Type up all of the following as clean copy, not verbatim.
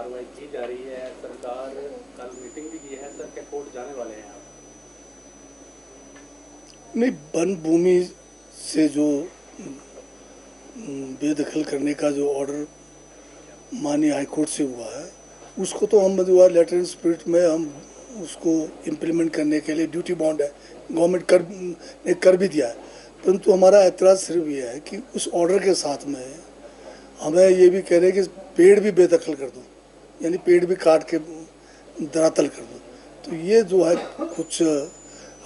कार्रवाई की जा रही है। सरकार कल मीटिंग भी की है सर, क्या कोर्ट जाने वाले हैं आप? नहीं, वन भूमि से जो बेदखल करने का जो ऑर्डर माननीय हाईकोर्ट से हुआ है, उसको तो हम जो है लेटर इन स्पिरिट में हम उसको इम्प्लीमेंट करने के लिए ड्यूटी बाउंड है, गवर्नमेंट ने कर भी दिया है। परंतु हमारा ऐतराज़ सिर्फ ये है कि उस ऑर्डर के साथ में हमें ये भी कह रहे हैं कि पेड़ भी बेदखल कर दो, यानी पेड़ भी काट के धरातल कर दो। तो ये जो है कुछ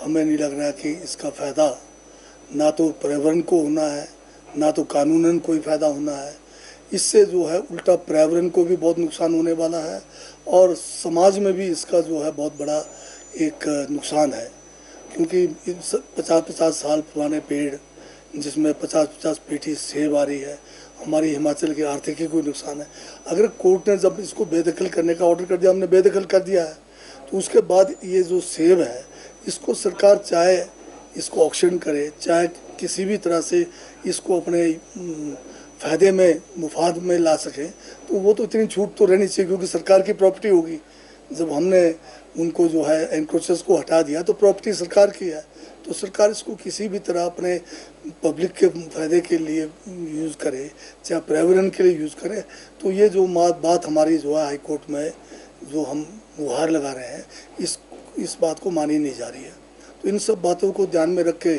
हमें नहीं लग रहा कि इसका फ़ायदा ना तो पर्यावरण को होना है, ना तो कानूनन कोई फ़ायदा होना है। इससे जो है उल्टा पर्यावरण को भी बहुत नुकसान होने वाला है और समाज में भी इसका जो है बहुत बड़ा एक नुकसान है, क्योंकि 50-50 साल पुराने पेड़ जिसमें 50-50 पेटी सेब आ रही है, हमारी हिमाचल की आर्थिकी को नुकसान है। अगर कोर्ट ने जब इसको बेदखल करने का ऑर्डर कर दिया, हमने बेदखल कर दिया है, तो उसके बाद ये जो सेब है इसको सरकार चाहे इसको ऑक्शन करे, चाहे किसी भी तरह से इसको अपने फ़ायदे में मुफाद में ला सके, तो वो तो इतनी छूट तो रहनी चाहिए, क्योंकि सरकार की प्रॉपर्टी होगी। जब हमने उनको जो है एनक्रोचर्स को हटा दिया तो प्रॉपर्टी सरकार की है, तो सरकार इसको किसी भी तरह अपने पब्लिक के फ़ायदे के लिए यूज़ करे, चाहे पर्यावरण के लिए यूज़ करे। तो ये जो बात हमारी जो है हाई कोर्ट में जो हम गुहार लगा रहे हैं, इस बात को मानी नहीं जा रही है। तो इन सब बातों को ध्यान में रख के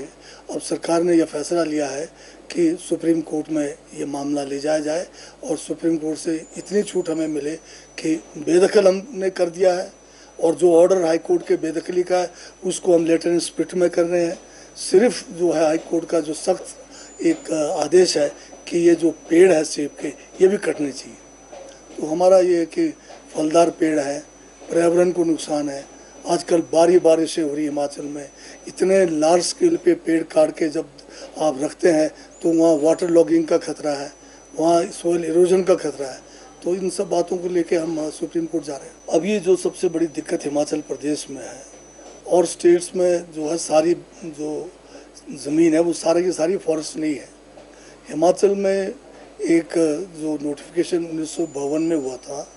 अब सरकार ने यह फैसला लिया है कि सुप्रीम कोर्ट में ये मामला ले जाया जाए और सुप्रीम कोर्ट से इतनी छूट हमें मिले कि बेदखल हमने कर दिया है और जो ऑर्डर हाई कोर्ट के बेदखली का है उसको हम लेटर इन स्पिरिट में कर रहे हैं। सिर्फ जो है हाई कोर्ट का जो सख्त एक आदेश है कि ये जो पेड़ है सेब के, ये भी कटने चाहिए। तो हमारा ये कि फलदार पेड़ है, पर्यावरण को नुकसान है। आजकल बारिशें हो रही हिमाचल में, इतने लार्ज स्केल पे पेड़ काट के जब आप रखते हैं तो वहाँ वाटर लॉगिंग का खतरा है, वहाँ सोइल इरोजन का खतरा है। तो इन सब बातों को लेके हम सुप्रीम कोर्ट जा रहे हैं। अब ये जो सबसे बड़ी दिक्कत हिमाचल प्रदेश में है और स्टेट्स में जो है सारी जो ज़मीन है वो सारी की सारी फॉरेस्ट नहीं है। हिमाचल में एक जो नोटिफिकेशन 1952 में हुआ था,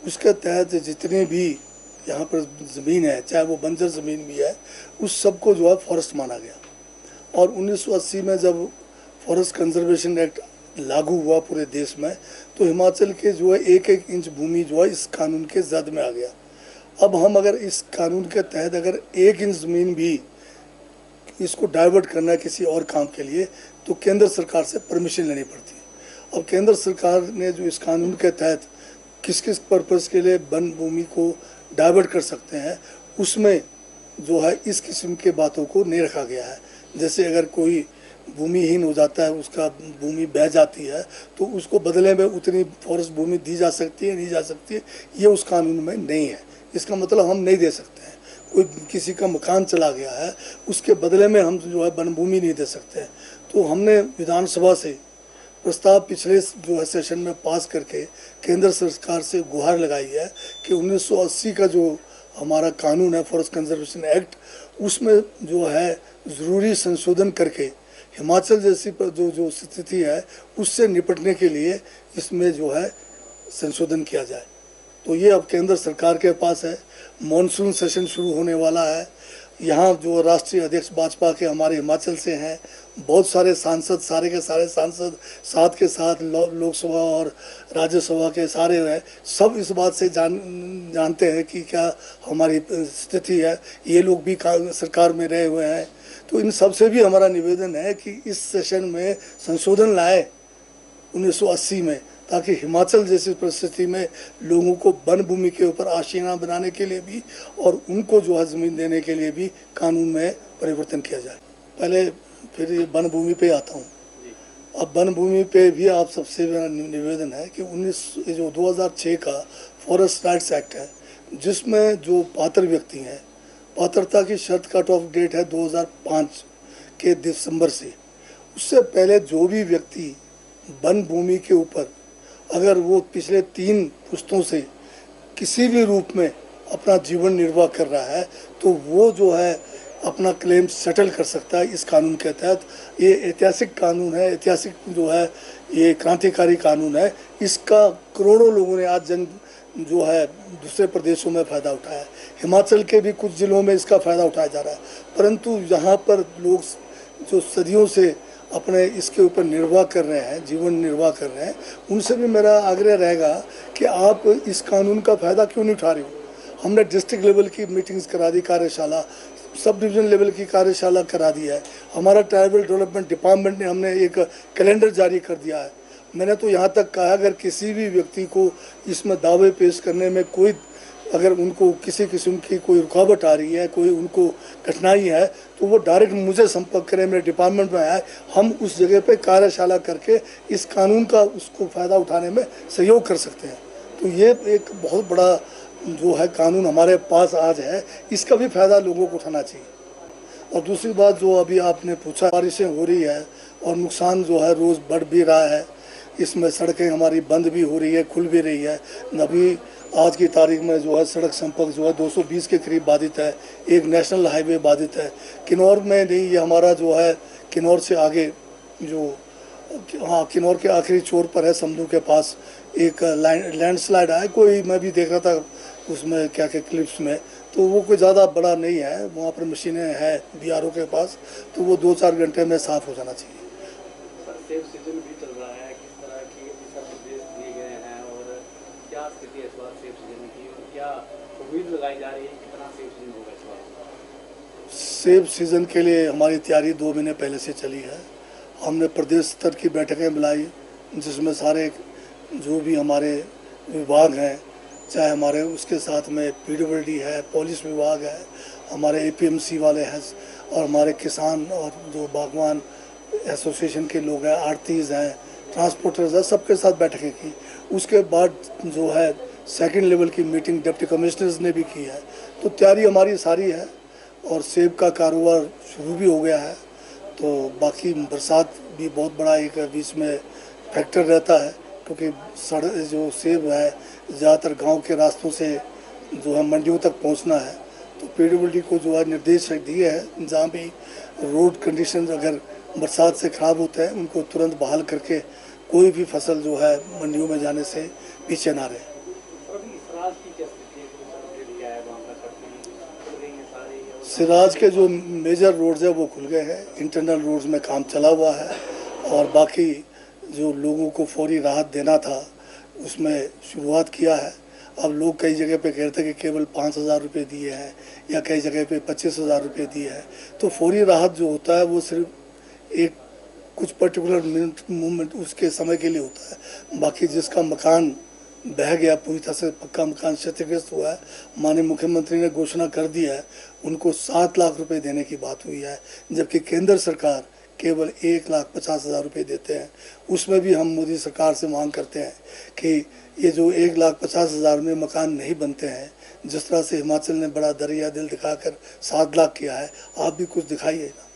उसके तहत जितने भी यहाँ पर ज़मीन है, चाहे वो बंजर ज़मीन भी है, उस सब को जो है फॉरेस्ट माना गया। और 1980 में जब फॉरेस्ट कंजर्वेशन एक्ट लागू हुआ पूरे देश में, तो हिमाचल के जो है 1-1 इंच भूमि जो है इस कानून के जद में आ गया। अब हम अगर इस कानून के तहत अगर 1 इंच ज़मीन भी इसको डाइवर्ट करना है किसी और काम के लिए, तो केंद्र सरकार से परमिशन लेनी पड़ती है। अब केंद्र सरकार ने जो इस कानून के तहत किस किस पर्पज़ के लिए वन भूमि को डाइवर्ट कर सकते हैं, उसमें जो है इस किस्म के बातों को नहीं रखा गया है। जैसे अगर कोई भूमिहीन हो जाता है, उसका भूमि बह जाती है, तो उसको बदले में उतनी फॉरेस्ट भूमि दी जा सकती है, नहीं जा सकती है, ये उस कानून में नहीं है। इसका मतलब हम नहीं दे सकते हैं। कोई किसी का मकान चला गया है, उसके बदले में हम जो है वन भूमि नहीं दे सकते हैं। तो हमने विधानसभा से प्रस्ताव पिछले जो है सेशन में पास करके केंद्र सरकार से गुहार लगाई है कि 1980 का जो हमारा कानून है फॉरेस्ट कंजर्वेशन एक्ट, उसमें जो है ज़रूरी संशोधन करके हिमाचल जैसी जो स्थिति है उससे निपटने के लिए इसमें जो है संशोधन किया जाए। तो ये अब केंद्र सरकार के पास है। मॉनसून सेशन शुरू होने वाला है। यहाँ जो राष्ट्रीय अध्यक्ष भाजपा के हमारे हिमाचल से हैं, बहुत सारे सांसद, सारे के सारे सांसद साथ के साथ लोकसभा और राज्यसभा के सारे हैं, सब इस बात से जानते हैं कि क्या हमारी स्थिति है। ये लोग भी सरकार में रहे हुए हैं। तो इन सब से भी हमारा निवेदन है कि इस सेशन में संशोधन लाए 1980 में, ताकि हिमाचल जैसी परिस्थिति में लोगों को वन भूमि के ऊपर आशियाना बनाने के लिए भी और उनको जो है ज़मीन देने के लिए भी कानून में परिवर्तन किया जाए। पहले फिर ये वन भूमि पे आता हूँ। अब वन भूमि पे भी आप सबसे मेरा निवेदन है कि 2006 का फॉरेस्ट राइट्स एक्ट है, जिसमें जो पात्र व्यक्ति हैं, पात्रता की शर्त कट ऑफ डेट है 2005 के दिसंबर से। उससे पहले जो भी व्यक्ति वन भूमि के ऊपर अगर वो पिछले 3 पुश्तों से किसी भी रूप में अपना जीवन निर्वाह कर रहा है, तो वो जो है अपना क्लेम सेटल कर सकता है इस कानून के तहत। ये ऐतिहासिक कानून है, ऐतिहासिक जो है ये क्रांतिकारी कानून है। इसका करोड़ों लोगों ने आज जो है दूसरे प्रदेशों में फ़ायदा उठाया, हिमाचल के भी कुछ ज़िलों में इसका फ़ायदा उठाया जा रहा है, परंतु यहाँ पर लोग जो सदियों से अपने इसके ऊपर निर्वाह कर रहे हैं, जीवन निर्वाह कर रहे हैं, उनसे भी मेरा आग्रह रहेगा कि आप इस कानून का फ़ायदा क्यों नहीं उठा रहे हो। हमने डिस्ट्रिक्ट लेवल की मीटिंग्स करा दी, कार्यशाला, सब डिवीज़न लेवल की कार्यशाला करा दी है। हमारा ट्राइबल डेवलपमेंट डिपार्टमेंट ने हमने एक कैलेंडर जारी कर दिया है। मैंने तो यहाँ तक कहा, अगर किसी भी व्यक्ति को इसमें दावे पेश करने में कोई, अगर उनको किसी किस्म की कोई रुकावट आ रही है, कोई उनको कठिनाई है, तो वो डायरेक्ट मुझे संपर्क करें, मेरे डिपार्टमेंट में आए, हम उस जगह पे कार्यशाला करके इस कानून का उसको फ़ायदा उठाने में सहयोग कर सकते हैं। तो ये एक बहुत बड़ा जो है कानून हमारे पास आज है, इसका भी फ़ायदा लोगों को उठाना चाहिए। और दूसरी बात जो अभी आपने पूछा, बारिशें हो रही है और नुकसान जो है रोज़ बढ़ भी रहा है, इसमें सड़कें हमारी बंद भी हो रही है, खुल भी रही है। अभी आज की तारीख में जो है सड़क संपर्क जो है 220 के करीब बाधित है, एक नेशनल हाईवे बाधित है। किन्नौर में नहीं, ये हमारा जो है किन्नौर से आगे जो, हाँ, किन्नौर के आखिरी छोर पर है, समदू के पास एक लैंडस्लाइड आया, कोई मैं भी देख रहा था उसमें क्या क्या क्लिप्स में, तो वो कोई ज़्यादा बड़ा नहीं है, वहाँ पर मशीनें हैं बीआरओ के पास, तो वो 2-4 घंटे में साफ़ हो जाना चाहिए। सेब सीजन भी चल रहा है, किस तरह के दिशा निर्देश दिए गए हैं और क्या स्थिति है इस बार सेब सीजन की, और क्या उम्मीद लगाई जा रही है कितना सेब सीजन होगा इस बार? सेब सीज़न के लिए हमारी तैयारी 2 महीने पहले से चली है। हमने प्रदेश स्तर की बैठकें बुलाई, जिसमें सारे जो भी हमारे विभाग हैं, चाहे हमारे उसके साथ में पीडब्ल्यूडी है, पुलिस विभाग है, हमारे एपीएमसी वाले हैं, और हमारे किसान और जो बागवान एसोसिएशन के लोग हैं, आड़तीज़ हैं, ट्रांसपोर्टर्स हैं, सबके साथ बैठकें की। उसके बाद जो है सेकंड लेवल की मीटिंग डिप्टी कमिश्नर्स ने भी की है। तो तैयारी हमारी सारी है और सेब का कारोबार शुरू भी हो गया है। तो बाकी बरसात भी बहुत बड़ा एक बीच में फैक्टर रहता है, क्योंकि सड़क जो सेब है ज़्यादातर गांव के रास्तों से जो है मंडियों तक पहुंचना है। तो पीडब्ल्यूडी को जो है निर्देश दिए हैं, जहां भी रोड कंडीशन अगर बरसात से ख़राब होते हैं, उनको तुरंत बहाल करके कोई भी फसल जो है मंडियों में जाने से पीछे ना रहे। सिराज के जो मेजर रोड्स है वो खुल गए हैं, इंटरनल रोड्स में काम चला हुआ है, और बाकी जो लोगों को फौरी राहत देना था उसमें शुरुआत किया है। अब लोग कई जगह पे कहते हैं कि केवल 5,000 रुपये दिए हैं, या कई जगह पे 25,000 रुपये दिए हैं। तो फौरी राहत जो होता है वो सिर्फ एक कुछ पर्टिकुलर मोमेंट उसके समय के लिए होता है। बाकी जिसका मकान बह गया, पूरी तरह से पक्का मकान क्षतिग्रस्त हुआ है, माननीय मुख्यमंत्री ने घोषणा कर दी है, उनको 7 लाख रुपए देने की बात हुई है, जबकि केंद्र सरकार केवल 1,50,000 रुपये देते हैं। उसमें भी हम मोदी सरकार से मांग करते हैं कि ये जो 1,50,000 में मकान नहीं बनते हैं, जिस तरह से हिमाचल ने बड़ा दरिया दिल दिखाकर 7 लाख किया है, आप भी कुछ दिखाइए ना।